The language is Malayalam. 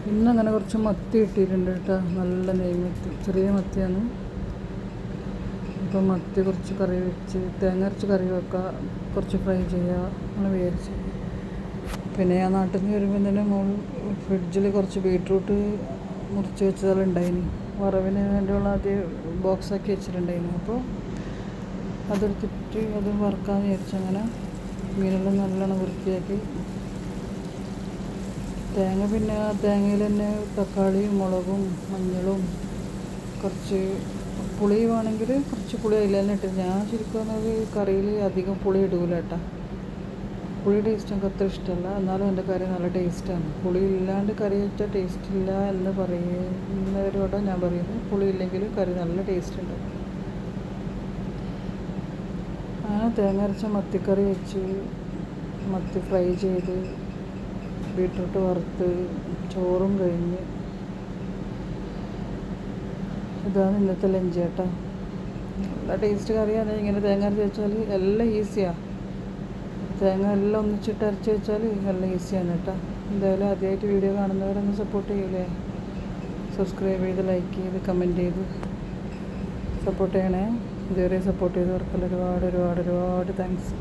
ഇന്നങ്ങനെ കുറച്ച് മത്തി കിട്ടിയിട്ടുണ്ട് കേട്ടോ. നല്ല നെയ്മത്തി, ചെറിയ മത്തിയാണ്. അപ്പം മത്തി കുറച്ച് കറി വെച്ച്, തേങ്ങ അരച്ച് കറി വെക്കുക, കുറച്ച് ഫ്രൈ ചെയ്യുക, അങ്ങനെ വിചാരിച്ച്. പിന്നെ ഞാൻ നാട്ടിൽ നിന്ന് വരുമ്പോൾ തന്നെ ഫ്രിഡ്ജിൽ കുറച്ച് ബീട്രൂട്ട് മുറിച്ച് വെച്ചതെല്ലാം ഉണ്ടായിന്. വറവിന് വേണ്ടിയുള്ള ആദ്യം ബോക്സാക്കി വെച്ചിട്ടുണ്ടായിരുന്നു. അപ്പോൾ അതെടുത്തിട്ട് അത് വറുക്കാമെന്ന് വിചാരിച്ചു. അങ്ങനെ മീനെല്ലാം നല്ലോണം വൃത്തിയാക്കി. തേങ്ങ പിന്നെ തേങ്ങയിൽ തന്നെ തക്കാളിയും മുളകും മഞ്ഞളും കുറച്ച് പുളി വേണമെങ്കിൽ കുറച്ച് പുളി അതിൽ തന്നെ ഇട്ട്. ഞാൻ ശരിക്കും പറഞ്ഞത് കറിയിൽ അധികം പുളി ഇടൂല കേട്ടോ. പുളി ടേസ്റ്റ് എനിക്ക് അത്ര ഇഷ്ടമല്ല. എന്നാലും എൻ്റെ കറി നല്ല ടേസ്റ്റാണ്. പുളി ഇല്ലാണ്ട് കറി വെച്ചാൽ ടേസ്റ്റ് ഇല്ല എന്ന് പറയുന്നവരോട് ഞാൻ പറയുന്നു, പുളി ഇല്ലെങ്കിലും കറി നല്ല ടേസ്റ്റ് ഉണ്ട്. അങ്ങനെ തേങ്ങ അരച്ച മത്തിക്കറി വെച്ച്, മത്തി ഫ്രൈ ചെയ്ത്, ബീട്രൂട്ട് വറുത്ത്, ചോറും കഴിഞ്ഞ്. ഇതാണ് ഇന്നത്തെ ലഞ്ച് കേട്ടോ. നല്ല ടേസ്റ്റ് കറിയാണ്. ഇങ്ങനെ തേങ്ങ അരച്ച് വെച്ചാൽ എല്ലാം ഈസിയാണ്. തേങ്ങ എല്ലാം ഒന്നിച്ചിട്ട് അരച്ച് വെച്ചാൽ എല്ലാം ഈസിയാണ് കേട്ടോ. എന്തായാലും ആദ്യമായിട്ട് വീഡിയോ കാണുന്നവരൊന്ന് സപ്പോർട്ട് ചെയ്യൂലേ. സബ്സ്ക്രൈബ് ചെയ്ത്, ലൈക്ക് ചെയ്ത്, കമൻറ്റ് ചെയ്ത് സപ്പോർട്ട് ചെയ്യണേ. ഇതുവരെ സപ്പോർട്ട് ചെയ്തവർക്കെല്ലാം ഒരുപാട് ഒരുപാട് ഒരുപാട് താങ്ക്സ്.